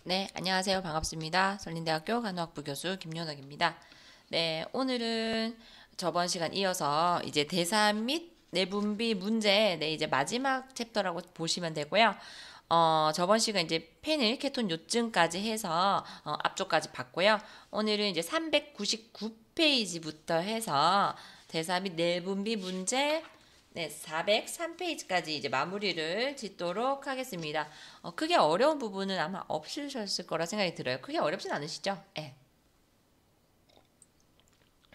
네, 안녕하세요. 반갑습니다. 설린대학교 간호학부 교수 김연옥입니다. 네, 오늘은 저번 시간 이어서 이제 대사 및 내분비 문제, 네, 이제 마지막 챕터라고 보시면 되고요. 저번 시간 이제 페닐 케톤 요증까지 해서 앞쪽까지 봤고요. 오늘은 이제 399페이지부터 해서 대사 및 내분비 문제, 네, 403페이지까지 이제 마무리를 짓도록 하겠습니다. 크게 어려운 부분은 아마 없으셨을 거라 생각이 들어요. 크게 어렵진 않으시죠? 네.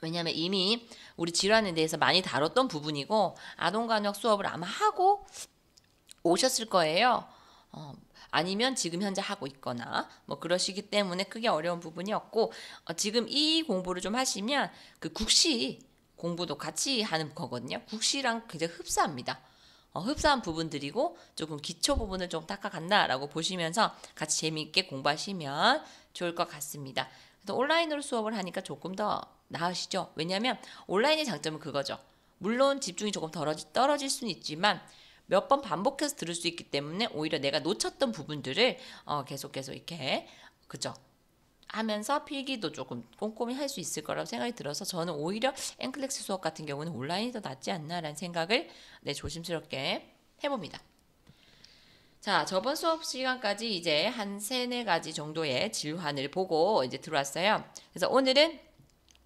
왜냐하면 이미 우리 질환에 대해서 많이 다뤘던 부분이고 아동간호학 수업을 아마 하고 오셨을 거예요. 어, 아니면 지금 현재 하고 있거나 뭐 그러시기 때문에 크게 어려운 부분이 없고 지금 이 공부를 좀 하시면 그 국시 공부도 같이 하는 거거든요. 국시랑 굉장히 흡사합니다. 흡사한 부분들이고 조금 기초 부분을 좀 닦아간다라고 보시면서 같이 재미있게 공부하시면 좋을 것 같습니다. 그래서 온라인으로 수업을 하니까 조금 더 나으시죠? 왜냐하면 온라인의 장점은 그거죠. 물론 집중이 조금 떨어질 수는 있지만 몇 번 반복해서 들을 수 있기 때문에 오히려 내가 놓쳤던 부분들을 계속 이렇게 그죠? 하면서 필기도 조금 꼼꼼히 할 수 있을 거라고 생각이 들어서 저는 오히려 앵클렉스 수업 같은 경우는 온라인이 더 낫지 않나라는 생각을 조심스럽게 해봅니다. 자, 저번 수업 시간까지 이제 한 세네 가지 정도의 질환을 보고 이제 들어왔어요. 그래서 오늘은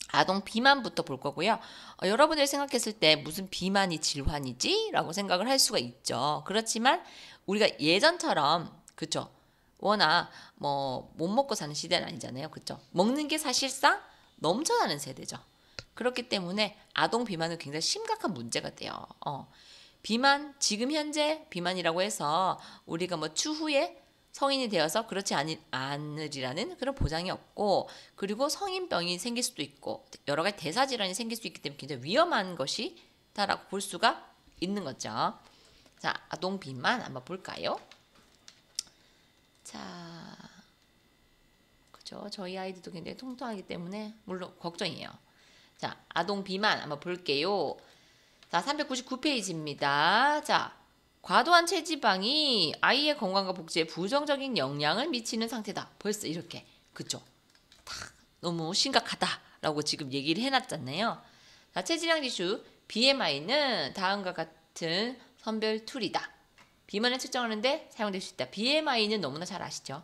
아동 비만부터 볼 거고요. 여러분들이 생각했을 때 무슨 비만이 질환이지? 라고 생각을 할 수가 있죠. 그렇지만 우리가 예전처럼 그쵸? 워낙 뭐 못 먹고 사는 시대는 아니잖아요. 그쵸? 먹는 게 사실상 넘쳐나는 세대죠. 그렇기 때문에 아동 비만은 굉장히 심각한 문제가 돼요. 비만, 지금 현재 비만이라고 해서 우리가 뭐 추후에 성인이 되어서 그렇지 않으리라는 그런 보장이 없고, 그리고 성인병이 생길 수도 있고 여러 가지 대사질환이 생길 수 있기 때문에 굉장히 위험한 것이다라고 볼 수가 있는 거죠. 자, 아동 비만 한번 볼까요? 자, 그죠? 저희 아이들도 굉장히 통통하기 때문에 물론 걱정이에요. 자, 아동 비만 한번 볼게요. 자, 399페이지입니다. 자, 과도한 체지방이 아이의 건강과 복지에 부정적인 영향을 미치는 상태다. 벌써 이렇게. 그죠? 너무 심각하다라고 지금 얘기를 해놨잖아요. 자, 체지방 지수 BMI는 다음과 같은 선별 툴이다. 비만을 측정하는데 사용될 수 있다. BMI는 너무나 잘 아시죠?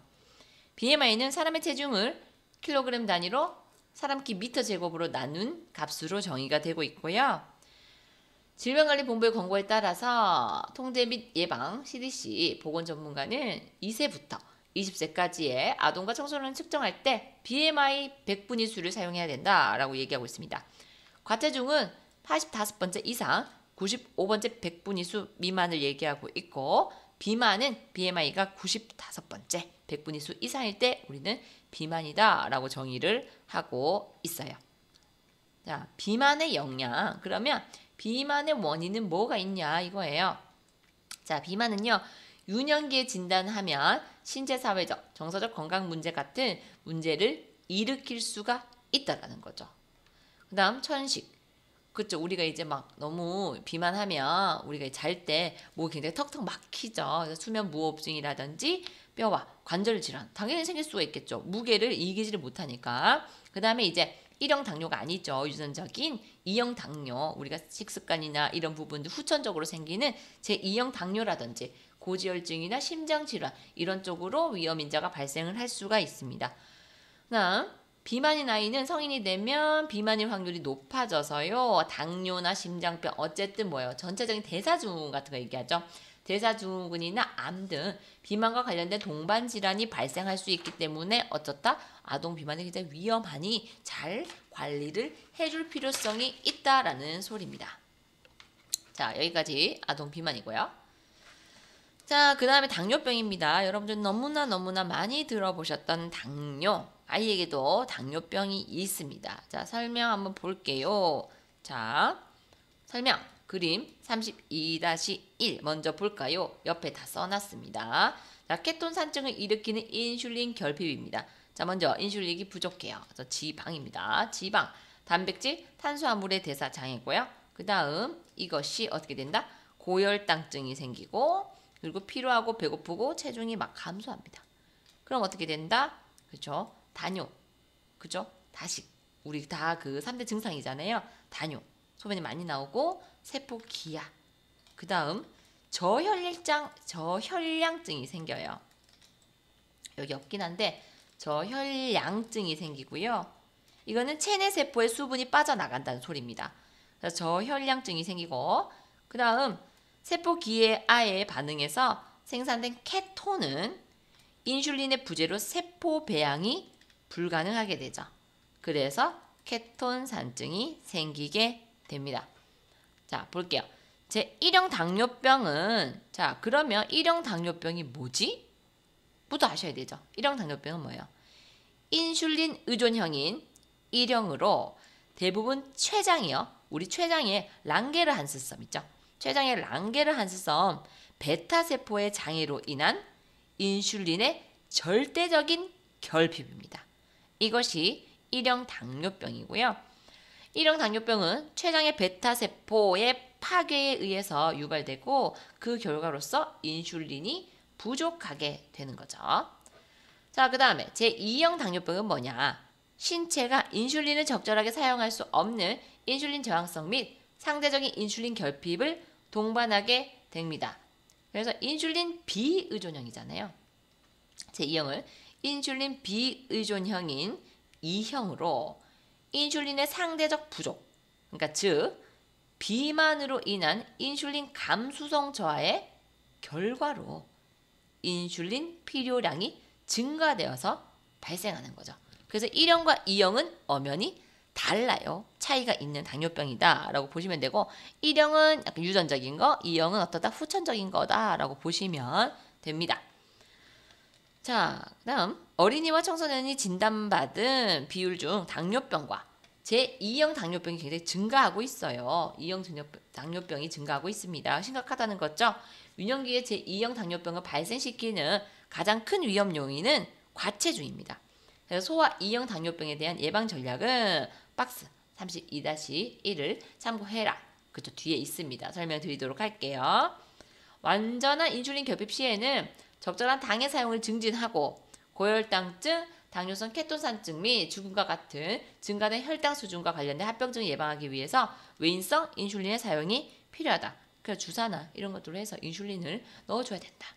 BMI는 사람의 체중을 킬로그램 단위로 사람 키 미터 제곱으로 나눈 값으로 정의가 되고 있고요. 질병관리본부의 권고에 따라서 통제 및 예방 CDC 보건 전문가는 2세부터 20세까지의 아동과 청소년을 측정할 때 BMI 100분위 수를 사용해야 된다라고 얘기하고 있습니다. 과체중은 85번째 이상 95번째 100분위 수 미만을 얘기하고 있고, 비만은 BMI가 95번째 100분위 수 이상일 때 우리는 비만이다라고 정의를 하고 있어요. 자, 비만의 영양. 그러면 비만의 원인은 뭐가 있냐 이거예요. 자, 비만은요, 유년기에 진단하면 신체 사회적, 정서적 건강 문제 같은 문제를 일으킬 수가 있다라는 거죠. 그다음 천식. 그렇죠. 우리가 이제 막 너무 비만하면 우리가 잘 때 목이 굉장히 턱턱 막히죠. 그래서 수면 무호흡증이라든지 뼈와 관절 질환 당연히 생길 수가 있겠죠. 무게를 이기지를 못하니까. 그다음에 이제 1형 당뇨가 아니죠. 유전적인 2형 당뇨. 우리가 식습관이나 이런 부분들 후천적으로 생기는 제2형 당뇨라든지 고지혈증이나 심장 질환 이런 쪽으로 위험 인자가 발생을 할 수가 있습니다. 그다음 비만인 아이는 성인이 되면 비만일 확률이 높아져서요. 당뇨나 심장병 어쨌든 뭐예요. 전체적인 대사증후군 같은 거 얘기하죠. 대사증후군이나 암 등 비만과 관련된 동반 질환이 발생할 수 있기 때문에 어쩌다 아동 비만이 굉장히 위험하니 잘 관리를 해줄 필요성이 있다라는 소리입니다. 자, 여기까지 아동 비만이고요. 자, 그 다음에 당뇨병입니다. 여러분들 너무나 많이 들어보셨던 당뇨. 아이에게도 당뇨병이 있습니다. 자, 설명 한번 볼게요. 자, 설명. 그림 32-1 먼저 볼까요? 옆에 다 써놨습니다. 자, 케톤 산증을 일으키는 인슐린 결핍입니다. 자, 먼저 인슐린이 부족해요. 그래서 지방입니다. 지방, 단백질, 탄수화물의 대사 장애고요. 그 다음 이것이 어떻게 된다? 고혈당증이 생기고, 그리고 피로하고 배고프고 체중이 막 감소합니다. 그럼 어떻게 된다? 그죠? 단요. 그죠? 다식. 우리 다 그 3대 증상이잖아요. 단요. 소변이 많이 나오고 세포 기야. 그 다음 저혈량증이 생겨요. 여기 없긴 한데 저혈량증이 생기고요. 이거는 체내 세포의 수분이 빠져나간다는 소리입니다. 그래서 저혈량증이 생기고 그 다음 세포 기아에 반응해서 생산된 케톤은 인슐린의 부재로 세포 배양이 불가능하게 되죠. 그래서 케톤산증이 생기게 됩니다. 자, 볼게요. 제 1형 당뇨병은 자, 그러면 1형 당뇨병이 뭐지? 부터 아셔야 되죠. 1형 당뇨병은 뭐예요? 인슐린 의존형인 1형으로 대부분 췌장이요. 우리 췌장에 랑게르한스섬 있죠. 췌장에 랑게르한스섬 베타세포의 장애로 인한 인슐린의 절대적인 결핍입니다. 이것이 1형 당뇨병이고요. 1형 당뇨병은 췌장의 베타세포의 파괴에 의해서 유발되고 그 결과로서 인슐린이 부족하게 되는 거죠. 자, 그 다음에 제2형 당뇨병은 뭐냐? 신체가 인슐린을 적절하게 사용할 수 없는 인슐린 저항성 및 상대적인 인슐린 결핍을 동반하게 됩니다. 그래서 인슐린 비의존형이잖아요. 제2형을 인슐린 비의존형인 2형으로 인슐린의 상대적 부족, 그러니까 즉 비만으로 인한 인슐린 감수성 저하의 결과로 인슐린 필요량이 증가되어서 발생하는 거죠. 그래서 1형과 2형은 엄연히 달라요. 차이가 있는 당뇨병이다 라고 보시면 되고 1형은 약간 유전적인 거, 2형은 어떠다 후천적인 거다 라고 보시면 됩니다. 자, 다음 어린이와 청소년이 진단받은 비율 중 당뇨병과 제2형 당뇨병이 굉장히 증가하고 있어요. 2형 당뇨병이 증가하고 있습니다. 심각하다는 거죠. 유년기에 제2형 당뇨병을 발생시키는 가장 큰 위험 요인은 과체중입니다. 그래서 소아 2형 당뇨병에 대한 예방 전략은 박스 32-1을 참고해라. 그쪽 뒤에 있습니다. 설명드리도록 할게요. 완전한 인슐린 결핍 시에는 적절한 당의 사용을 증진하고 고혈당증, 당뇨성 케톤산증 및 죽음과 같은 증가된 혈당 수준과 관련된 합병증을 예방하기 위해서 외인성 인슐린의 사용이 필요하다. 그래서 주사나 이런 것들로 해서 인슐린을 넣어줘야 된다.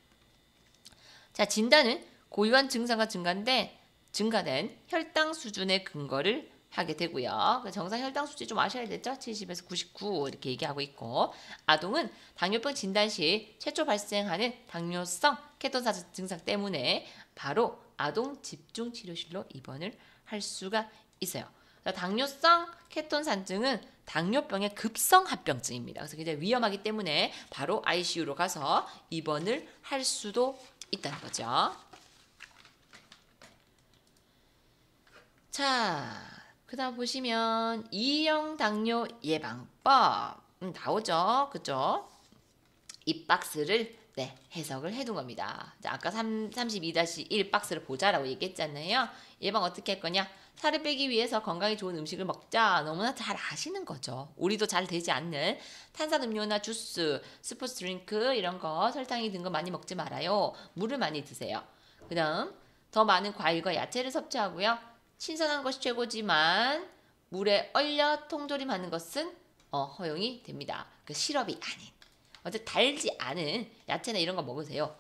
자, 진단은 고유한 증상과 증가된 혈당 수준의 근거를 하게 되고요. 정상 혈당 수치 좀 아셔야 되죠? 70에서 99 이렇게 얘기하고 있고 아동은 당뇨병 진단 시 최초 발생하는 당뇨성 케톤산증 증상 때문에 바로 아동 집중치료실로 입원을 할 수가 있어요. 당뇨성 케톤산증은 당뇨병의 급성 합병증입니다. 그래서 굉장히 위험하기 때문에 바로 ICU로 가서 입원을 할 수도 있다는 거죠. 자, 그 다음 보시면 2형 당뇨 예방법 나오죠. 그죠? 이 박스를 해석을 해둔 겁니다. 자, 아까 32-1 박스를 보자라고 얘기했잖아요. 예방 어떻게 할 거냐? 살을 빼기 위해서 건강에 좋은 음식을 먹자. 너무나 잘 아시는 거죠. 우리도 잘 되지 않는 탄산음료나 주스, 스포츠 드링크 이런 거 설탕이 든 거 많이 먹지 말아요. 물을 많이 드세요. 그 다음 더 많은 과일과 야채를 섭취하고요. 신선한 것이 최고지만 물에 얼려 통조림하는 것은 허용이 됩니다. 그 시럽이 아닌. 어쨌든 달지 않은 야채나 이런 거 먹으세요.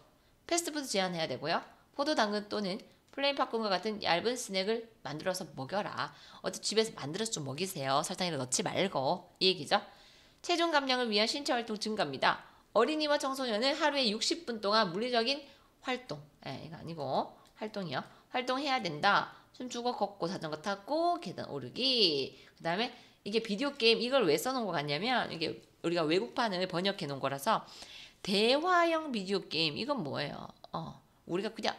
패스트푸드 제한해야 되고요. 포도, 당근 또는 플레인 팝콘과 같은 얇은 스낵을 만들어서 먹여라. 어쨌든 집에서 만들어서 좀 먹이세요. 설탕을 넣지 말고. 이 얘기죠. 체중 감량을 위한 신체 활동 증가입니다. 어린이와 청소년은 하루에 60분 동안 물리적인 활동, 이거 아니고 활동이요. 활동해야 된다. 춤추고 걷고 자전거 타고 계단 오르기. 그 다음에 이게 비디오 게임 이걸 왜 써놓은 것 같냐면 이게 우리가 외국판을 번역해 놓은 거라서 대화형 비디오 게임 이건 뭐예요? 우리가 그냥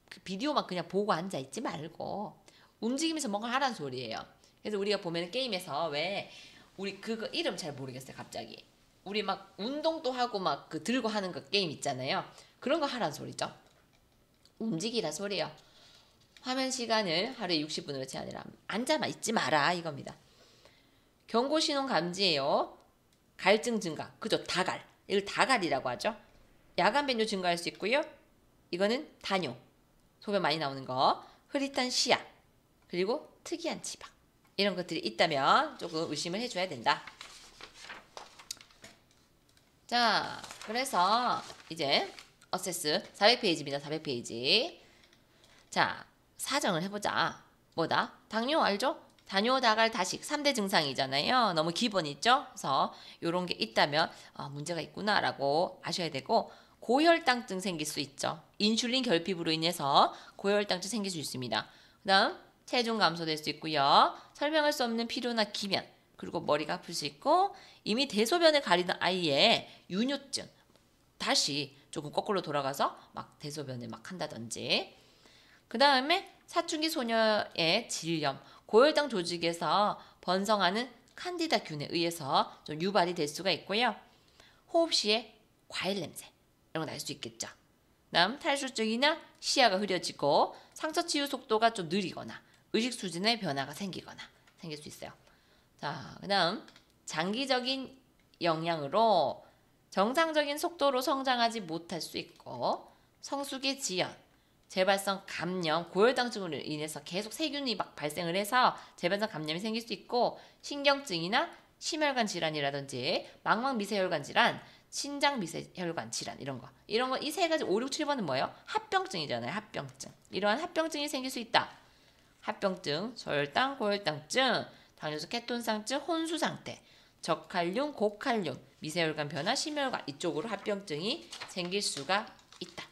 그 비디오만 그냥 보고 앉아 있지 말고 움직이면서 뭔가 하라는 소리예요. 그래서 우리가 보면 게임에서 왜 우리 그거 이름 잘 모르겠어요. 갑자기 우리 막 운동도 하고 막 그 들고 하는 거 게임 있잖아요. 그런 거 하라는 소리죠. 움직이라 소리예요. 화면 시간을 하루에 60분으로 제한해라. 앉아만 있지 마라 이겁니다. 경고 신호 감지예요. 갈증 증가. 그죠? 다갈. 이걸 다갈이라고 하죠. 야간 변뇨 증가할 수 있고요. 이거는 단뇨. 소변 많이 나오는 거, 흐릿한 시야, 그리고 특이한 치박. 이런 것들이 있다면 조금 의심을 해줘야 된다. 자, 그래서 이제 어세스 400페이지입니다. 400페이지. 자, 사정을 해보자. 뭐다? 당뇨 알죠? 당뇨, 다갈, 다식 3대 증상이잖아요. 너무 기본이죠? 그래서 이런 게 있다면 문제가 있구나라고 아셔야 되고, 고혈당증 생길 수 있죠. 인슐린 결핍으로 인해서 고혈당증 생길 수 있습니다. 그 다음 체중 감소될 수 있고요. 설명할 수 없는 피로나 기면, 그리고 머리가 아플 수 있고, 이미 대소변을 가리던 아이의 유뇨증, 다시 조금 거꾸로 돌아가서 막 대소변을 막 한다든지. 그 다음에 사춘기 소녀의 질염, 고혈당 조직에서 번성하는 칸디다균에 의해서 좀 유발이 될 수가 있고요. 호흡 시에 과일 냄새 이런 거 날 수 있겠죠. 다음 탈수증이나 시야가 흐려지고 상처 치유 속도가 좀 느리거나 의식 수준의 변화가 생기거나 생길 수 있어요. 자, 그 다음 장기적인 영향으로 정상적인 속도로 성장하지 못할 수 있고, 성숙의 지연, 재발성 감염, 고혈당증으로 인해서 계속 세균이 막 발생을 해서 재발성 감염이 생길 수 있고, 신경증이나 심혈관 질환이라든지 망막 미세혈관 질환, 신장 미세혈관 질환 이런 거 이 세 가지 5, 6, 7번은 뭐예요? 합병증이잖아요. 합병증. 이러한 합병증이 생길 수 있다. 합병증, 저혈당, 고혈당증, 당뇨성 케톤상증, 혼수 상태, 저칼륨, 고칼륨, 미세혈관 변화, 심혈관 이쪽으로 합병증이 생길 수가 있다.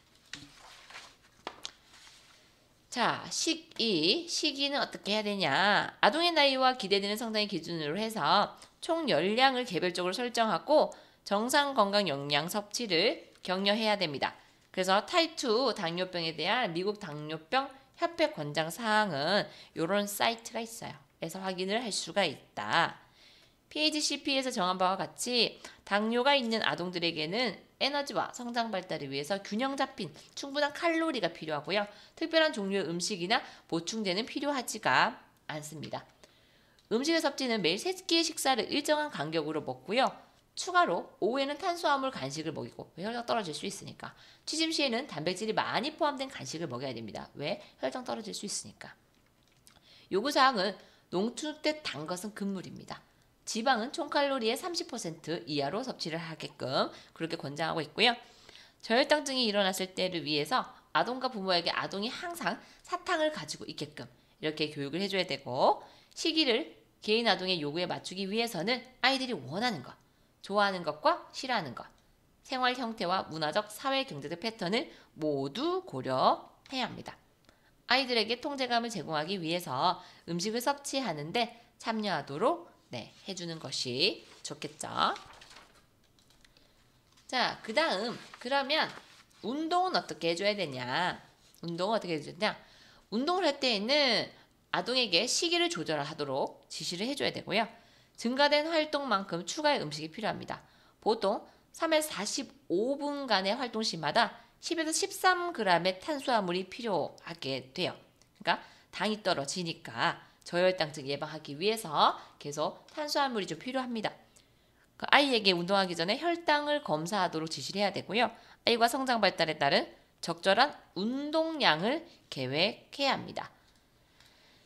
자, 시기는 어떻게 해야 되냐? 아동의 나이와 기대되는 성장의 기준으로 해서 총 열량을 개별적으로 설정하고 정상 건강 영양 섭취를 격려해야 됩니다. 그래서 타입 2 당뇨병에 대한 미국 당뇨병 협회 권장 사항은 이런 사이트가 있어요. 그래서 확인을 할 수가 있다. PHCP에서 정한 바와 같이 당뇨가 있는 아동들에게는 에너지와 성장 발달을 위해서 균형 잡힌 충분한 칼로리가 필요하고요. 특별한 종류의 음식이나 보충제는 필요하지가 않습니다. 음식의 섭취는 매일 3끼의 식사를 일정한 간격으로 먹고요. 추가로 오후에는 탄수화물 간식을 먹이고, 왜? 혈당 떨어질 수 있으니까. 취침 시에는 단백질이 많이 포함된 간식을 먹여야 됩니다. 왜? 혈당 떨어질 수 있으니까. 요구사항은 농축된 단 것은 금물입니다. 지방은 총 칼로리의 30% 이하로 섭취를 하게끔 그렇게 권장하고 있고요. 저혈당증이 일어났을 때를 위해서 아동과 부모에게 아동이 항상 사탕을 가지고 있게끔 이렇게 교육을 해줘야 되고, 시기를 개인 아동의 요구에 맞추기 위해서는 아이들이 원하는 것, 좋아하는 것과 싫어하는 것, 생활 형태와 문화적, 사회, 경제적 패턴을 모두 고려해야 합니다. 아이들에게 통제감을 제공하기 위해서 음식을 섭취하는데 참여하도록 해주는 것이 좋겠죠. 자, 그 다음 그러면 운동은 어떻게 해줘야 되냐? 운동을 어떻게 해줘야 되냐? 운동을 할 때에는 아동에게 시기를 조절하도록 지시를 해줘야 되고요. 증가된 활동만큼 추가의 음식이 필요합니다. 보통 3에서 45분간의 활동 시마다 10에서 13g의 탄수화물이 필요하게 돼요. 그러니까 당이 떨어지니까 저혈당증 예방하기 위해서 계속 탄수화물이 좀 필요합니다. 아이에게 운동하기 전에 혈당을 검사하도록 지시를 해야 되고요. 아이가 성장 발달에 따른 적절한 운동량을 계획해야 합니다.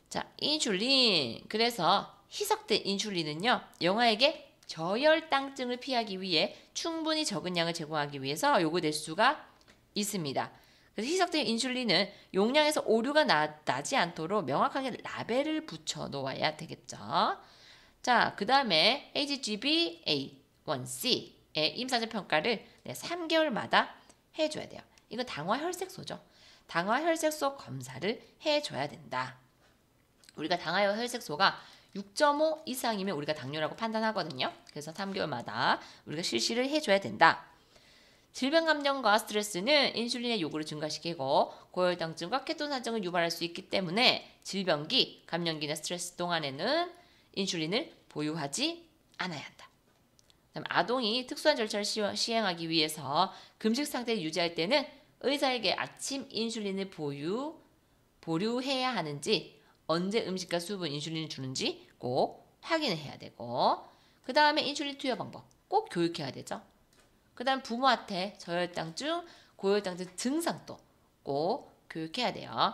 자, 인슐린. 그래서 희석된 인슐린은요, 영아에게 저혈당증을 피하기 위해 충분히 적은 양을 제공하기 위해서 요구될 수가 있습니다. 그래서 희석된 인슐린은 용량에서 오류가 나지 않도록 명확하게 라벨을 붙여 놓아야 되겠죠. 자, 그 다음에 HbA1c의 임상적 평가를 3개월마다 해줘야 돼요. 이건 당화혈색소죠. 당화혈색소 검사를 해줘야 된다. 우리가 당화혈색소가 6.5 이상이면 우리가 당뇨라고 판단하거든요. 그래서 3개월마다 우리가 실시를 해줘야 된다. 질병 감염과 스트레스는 인슐린의 요구를 증가시키고 고혈당증과 케톤산증을 유발할 수 있기 때문에 질병기, 감염기나 스트레스 동안에는 인슐린을 보유하지 않아야 한다. 그다음 아동이 특수한 절차를 시행하기 위해서 금식 상태를 유지할 때는 의사에게 아침 인슐린을 보류해야 하는지, 언제 음식과 수분 인슐린을 주는지 꼭 확인을 해야 되고, 그 다음에 인슐린 투여 방법 꼭 교육해야 되죠. 그 다음 부모한테 저혈당증, 고혈당증 증상도 꼭 교육해야 돼요.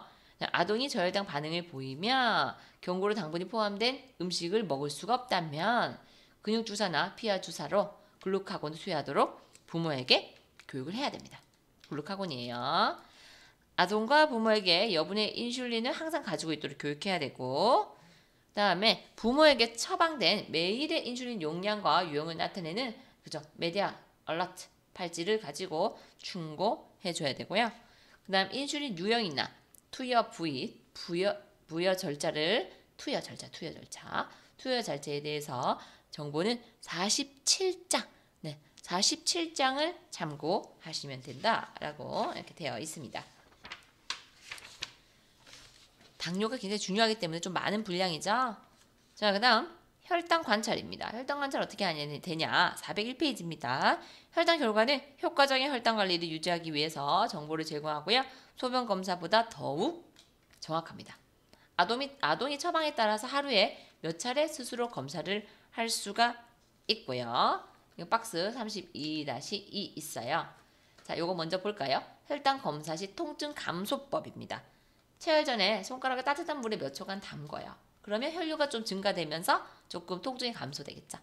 아동이 저혈당 반응을 보이며 경고로 당분이 포함된 음식을 먹을 수가 없다면 근육주사나 피하주사로 글루카곤을 투여하도록 부모에게 교육을 해야 됩니다. 글루카곤이에요. 아동과 부모에게 여분의 인슐린을 항상 가지고 있도록 교육해야 되고, 그 다음에 부모에게 처방된 매일의 인슐린 용량과 유형을 나타내는 메디아 얼러트 팔찌를 가지고 충고해줘야 되고요. 그 다음 인슐린 유형이나 투여 부위, 투여 절차에 대해서 정보는 47장, 47장을 참고하시면 된다라고 이렇게 되어 있습니다. 당뇨가 굉장히 중요하기 때문에 좀 많은 분량이죠. 자, 그 다음 혈당 관찰입니다. 혈당 관찰 어떻게 하냐 되냐? 401페이지입니다. 혈당 결과는 효과적인 혈당 관리를 유지하기 위해서 정보를 제공하고요. 소변 검사보다 더욱 정확합니다. 아동이 처방에 따라서 하루에 몇 차례 스스로 검사를 할 수가 있고요. 이거 박스 32-2 있어요. 자, 요거 먼저 볼까요? 혈당 검사 시 통증 감소법입니다. 체열 전에 손가락을 따뜻한 물에 몇 초간 담궈요. 그러면 혈류가 좀 증가되면서 조금 통증이 감소되겠죠.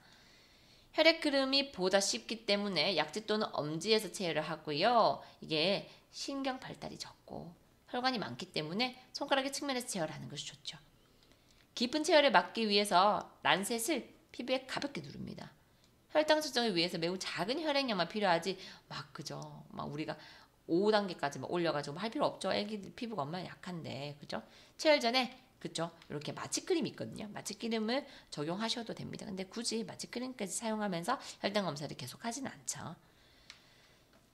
혈액 흐름이 보다 쉽기 때문에 약지 또는 엄지에서 체열을 하고요. 이게 신경 발달이 적고 혈관이 많기 때문에 손가락의 측면에서 체열하는 것이 좋죠. 깊은 체열을 막기 위해서 란셋을 피부에 가볍게 누릅니다. 혈당 측정을 위해서 매우 작은 혈액량만 필요하지 막 우리가 5단계까지 올려가지고 할 필요 없죠. 애기들 피부가 얼마나 약한데, 그죠? 체열 전에 이렇게 마취크림 있거든요. 마취크림을 적용하셔도 됩니다. 근데 굳이 마취크림까지 사용하면서 혈당 검사를 계속 하진 않죠.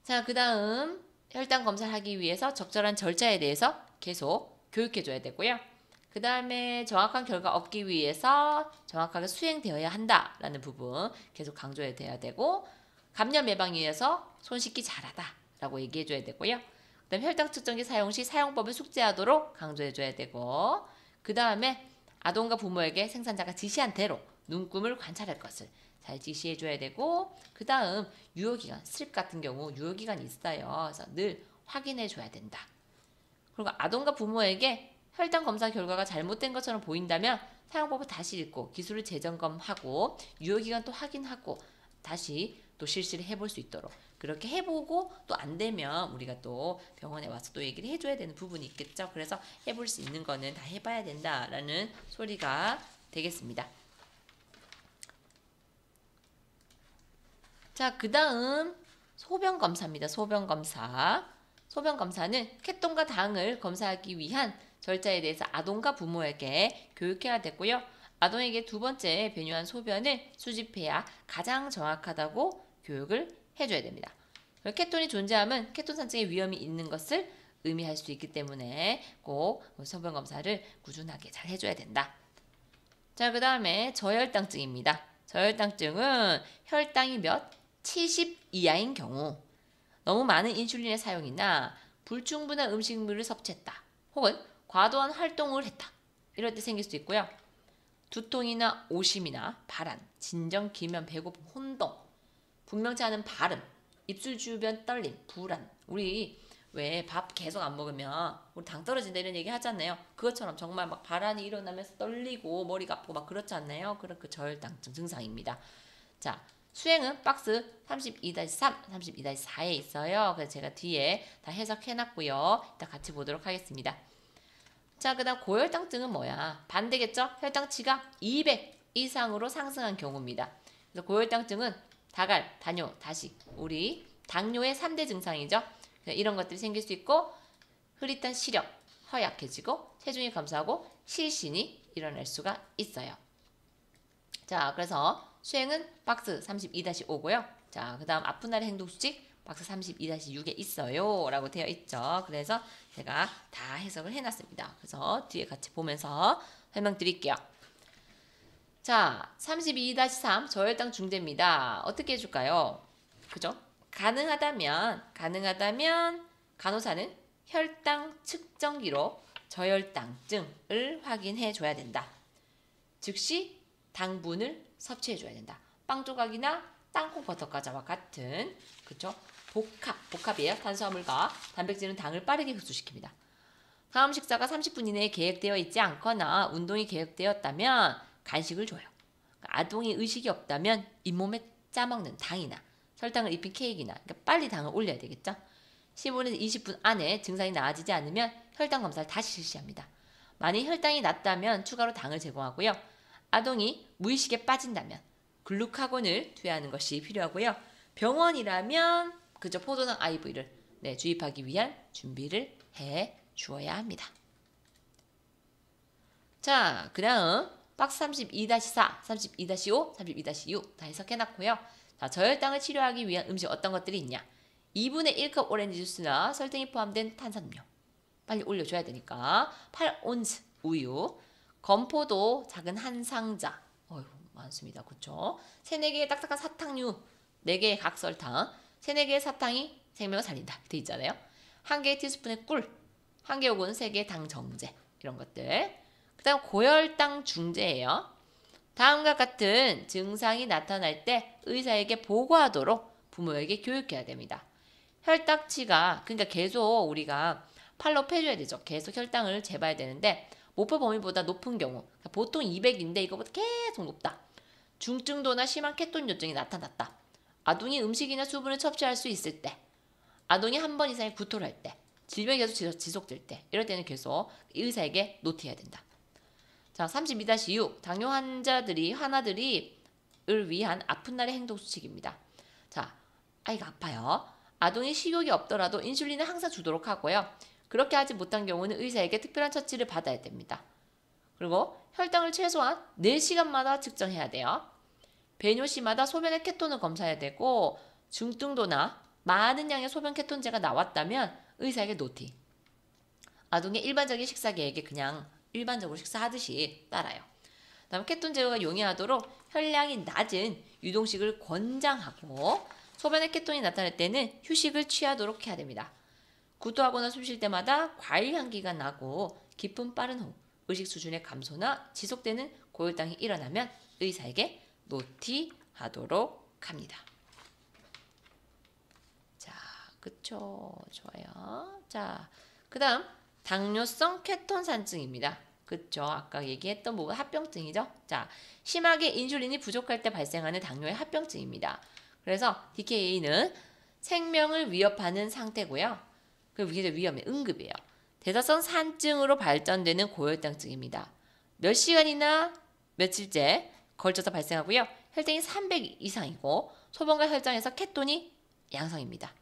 자, 그 다음 혈당 검사를 하기 위해서 적절한 절차에 대해서 계속 교육해줘야 되고요. 그 다음에 정확한 결과 얻기 위해서 정확하게 수행되어야 한다라는 부분 계속 강조해야 되고, 감염 예방을 위해서 손 씻기 잘하다 라고 얘기해줘야 되고요. 그 다음 혈당 측정기 사용 시 사용법을 숙지하도록 강조해줘야 되고, 그 다음에 아동과 부모에게 생산자가 지시한 대로 눈금을 관찰할 것을 잘 지시해줘야 되고, 그 다음 유효기간, 스트립 같은 경우 유효기간이 있어요. 그래서 늘 확인해줘야 된다. 그리고 아동과 부모에게 혈당 검사 결과가 잘못된 것처럼 보인다면 사용법을 다시 읽고 기술을 재점검하고 유효기간 또 확인하고 다시 또 실시를 해볼 수 있도록, 그렇게 해보고 또 안 되면 우리가 또 병원에 와서 또 얘기를 해줘야 되는 부분이 있겠죠. 그래서 해볼 수 있는 거는 다 해봐야 된다라는 소리가 되겠습니다. 자, 그 다음 소변검사입니다. 소변검사는 케톤과 당을 검사하기 위한 절차에 대해서 아동과 부모에게 교육해야 되고요. 아동에게 두 번째 배뇨한 소변을 수집해야 가장 정확하다고 교육을 해줘야 됩니다. 케톤이 존재하면 케톤 산증의 위험이 있는 것을 의미할 수 있기 때문에 꼭 소변검사를 꾸준하게 잘 해줘야 된다. 자, 그 다음에 저혈당증입니다. 저혈당증은 혈당이 70 이하인 경우, 너무 많은 인슐린의 사용이나 불충분한 음식물을 섭취했다, 혹은 과도한 활동을 했다, 이럴 때 생길 수 있고요. 두통이나 오심이나 발한, 진정, 기면, 배고픔, 혼동, 분명치 않은 발음, 입술 주변 떨림, 불안. 우리 왜 밥 계속 안 먹으면 우리 당 떨어진다 이런 얘기 하잖아요. 그것처럼 정말 막 발한이 일어나면서 떨리고 머리가 아프고 막 그렇지 않나요? 그런 그 저혈당증 증상입니다. 자, 수행은 박스 32-3, 32-4에 있어요. 그래서 제가 뒤에 다 해석해놨고요. 이따 같이 보도록 하겠습니다. 자, 그 다음 고혈당증은 뭐야? 반대겠죠? 혈당치가 200 이상으로 상승한 경우입니다. 그래서 고혈당증은 다갈, 다뇨, 다식, 우리 당뇨의 3대 증상이죠. 이런 것들이 생길 수 있고, 흐릿한 시력, 허약해지고 체중이 감소하고 실신이 일어날 수가 있어요. 자, 그래서 수행은 박스 32-5고요. 자, 그 다음 아픈 날의 행동수칙 박스 32-6에 있어요 라고 되어 있죠. 그래서 제가 다 해석을 해놨습니다. 그래서 뒤에 같이 보면서 설명드릴게요. 자, 32-3 저혈당 중재입니다. 어떻게 해줄까요? 그죠? 가능하다면 간호사는 혈당 측정기로 저혈당증을 확인해 줘야 된다. 즉시 당분을 섭취해 줘야 된다. 빵 조각이나 땅콩 버터 과자와 같은, 그쵸? 복합이에요. 탄수화물과 단백질은 당을 빠르게 흡수시킵니다. 다음 식사가 30분 이내에 계획되어 있지 않거나 운동이 계획되었다면 간식을 줘요. 아동이 의식이 없다면 잇몸에 짜먹는 당이나 설탕을 입힌 케이크나 그러니까 빨리 당을 올려야 되겠죠. 15에서 20분 안에 증상이 나아지지 않으면 혈당 검사를 다시 실시합니다. 만약 혈당이 낮다면 추가로 당을 제공하고요. 아동이 무의식에 빠진다면 글루카곤을 투여하는 것이 필요하고요. 병원이라면 그저 포도당 IV를 주입하기 위한 준비를 해 주어야 합니다. 자, 그 다음 박스 32-4, 32-5, 32-6 다 해석해놨고요. 자, 저혈당을 치료하기 위한 음식 어떤 것들이 있냐? 2분의 1컵 오렌지 주스나 설탕이 포함된 탄산음료 빨리 올려줘야 되니까 8온즈 우유, 건포도 작은 한 상자 어휴 많습니다. 그쵸? 3, 4개의 딱딱한 사탕류 4개의 각설탕 3, 4개의 사탕이 생명을 살린다 돼 있잖아요. 1개의 티스푼의 꿀 1개 혹은 3개의 당 정제 이런 것들. 그 다음 고혈당 중재예요. 다음과 같은 증상이 나타날 때 의사에게 보고하도록 부모에게 교육해야 됩니다. 혈당치가 그러니까 계속 우리가 팔로우 해줘야 되죠. 계속 혈당을 재봐야 되는데 목표 범위보다 높은 경우 그러니까 보통 200인데 이거보다 계속 높다. 중증도나 심한 케톤 요증이 나타났다. 아동이 음식이나 수분을 섭취할 수 있을 때 아동이 한 번 이상의 구토를 할 때 질병이 계속 지속될 때 이럴 때는 계속 의사에게 노트해야 된다. 자, 32-6 당뇨 환자들이 을 위한 아픈 날의 행동 수칙입니다. 자, 아이가 아파요. 아동이 식욕이 없더라도 인슐린을 항상 주도록 하고요. 그렇게 하지 못한 경우는 의사에게 특별한 처치를 받아야 됩니다. 그리고 혈당을 최소한 4시간마다 측정해야 돼요. 배뇨시마다 소변의 케톤을 검사해야 되고 중등도나 많은 양의 소변 케톤제가 나왔다면 의사에게 노티. 아동의 일반적인 식사 계획에 그냥 일반적으로 식사하듯이 따라요. 다음 케톤 제거가 용이하도록 혈량이 낮은 유동식을 권장하고 소변에 케톤이 나타날 때는 휴식을 취하도록 해야 됩니다. 구토하거나 숨 쉴 때마다 과일 향기가 나고 깊은 빠른 호흡, 의식 수준의 감소나 지속되는 고혈당이 일어나면 의사에게 노티하도록 합니다. 자, 그쵸? 좋아요. 자, 그 다음 당뇨성 케톤산증입니다. 그쵸? 아까 얘기했던 부분 합병증이죠? 자, 심하게 인슐린이 부족할 때 발생하는 당뇨의 합병증입니다. 그래서 DKA는 생명을 위협하는 상태고요. 그 위험해, 응급이에요. 대사성 산증으로 발전되는 고혈당증입니다. 몇 시간이나 며칠째 걸쳐서 발생하고요. 혈당이 300 이상이고 소변과 혈장에서 케톤이 양성입니다.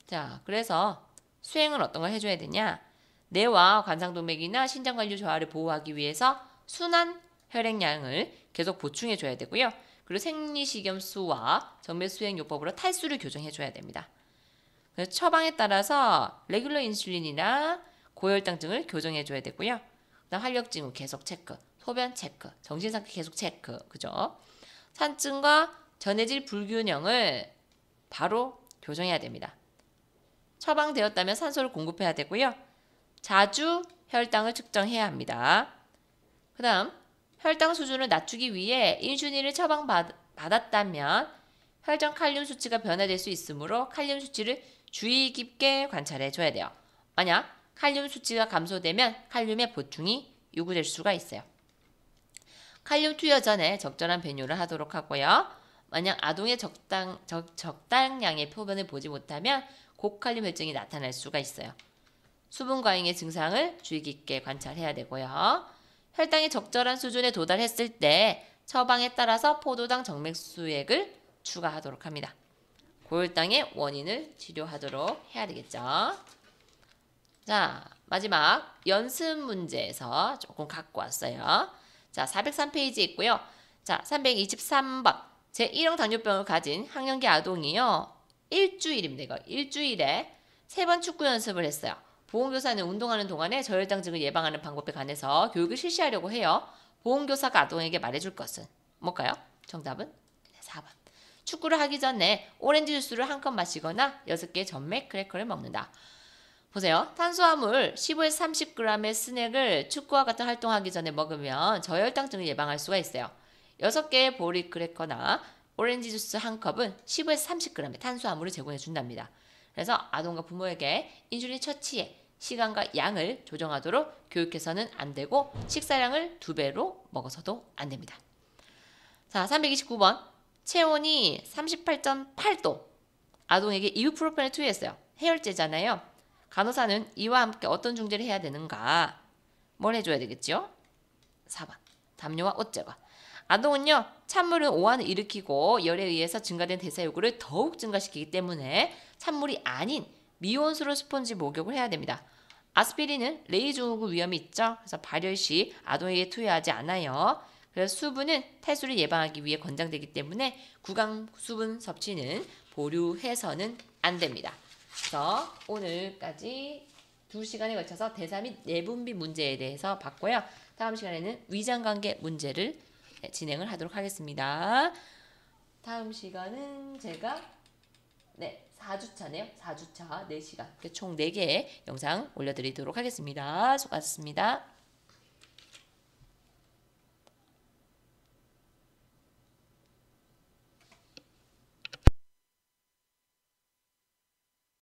자, 그래서 수행은 어떤 걸 해줘야 되냐? 뇌와 관상동맥이나 신장관리 조화를 보호하기 위해서 순한 혈액량을 계속 보충해줘야 되고요. 그리고 생리식염수와 정맥수행요법으로 탈수를 교정해줘야 됩니다. 그래서 처방에 따라서 레귤러 인슐린이나 고혈당증을 교정해줘야 되고요. 그다음 활력증후 계속 체크, 소변 체크, 정신상태 계속 체크, 그죠? 산증과 전해질 불균형을 바로 교정해야 됩니다. 처방되었다면 산소를 공급해야 되고요. 자주 혈당을 측정해야 합니다. 그 다음 혈당 수준을 낮추기 위해 인슐린을 처방받았다면 혈전 칼륨 수치가 변화될 수 있으므로 칼륨 수치를 주의 깊게 관찰해 줘야 돼요. 만약 칼륨 수치가 감소되면 칼륨의 보충이 요구될 수가 있어요. 칼륨 투여 전에 적절한 배뇨를 하도록 하고요. 만약 아동의 적당량의 표본을 보지 못하면 고칼륨 혈증이 나타날 수가 있어요. 수분 과잉의 증상을 주의 깊게 관찰해야 되고요. 혈당이 적절한 수준에 도달했을 때 처방에 따라서 포도당 정맥수액을 추가하도록 합니다. 고혈당의 원인을 치료하도록 해야 되겠죠. 자, 마지막 연습 문제에서 조금 갖고 왔어요. 자, 403페이지에 있고요. 자, 323번 제1형 당뇨병을 가진 학령기 아동이요. 일주일입니다. 이거 일주일에 3번 축구 연습을 했어요. 보험교사는 운동하는 동안에 저혈당증을 예방하는 방법에 관해서 교육을 실시하려고 해요. 보험교사가 아동에게 말해줄 것은 뭘까요? 정답은 4번. 축구를 하기 전에 오렌지 주스를 한 컵 마시거나 6개의 전맥 크래커를 먹는다. 보세요. 탄수화물 15에서 30g의 스낵을 축구와 같은 활동하기 전에 먹으면 저혈당증을 예방할 수가 있어요. 6개의 보리 크래커나 오렌지 주스 한 컵은 15에서 30g의 탄수화물을 제공해 준답니다. 그래서 아동과 부모에게 인슐린 처치에 시간과 양을 조정하도록 교육해서는 안 되고 식사량을 2배로 먹어서도 안 됩니다. 자, 329번. 체온이 38.8도. 아동에게 이부프로펜을 투여했어요. 해열제잖아요. 간호사는 이와 함께 어떤 중재를 해야 되는가? 뭘 해줘야 되겠죠? 4번. 담요와 옷 제거. 아동은요, 찬물은 오한을 일으키고 열에 의해서 증가된 대사 요구를 더욱 증가시키기 때문에 찬물이 아닌 미온수로 스펀지 목욕을 해야 됩니다. 아스피린은 레이 증후군 위험이 있죠. 그래서 발열 시 아동에게 투여하지 않아요. 그래서 수분은 탈수를 예방하기 위해 권장되기 때문에 구강 수분 섭취는 보류해서는 안 됩니다. 그래서 오늘까지 2시간에 걸쳐서 대사 및 내분비 문제에 대해서 봤고요. 다음 시간에는 위장관계 문제를 진행을 하도록 하겠습니다. 다음 시간은 제가 4주차네요. 4주차 4시간. 총 4개의 영상 올려드리도록 하겠습니다. 수고하셨습니다.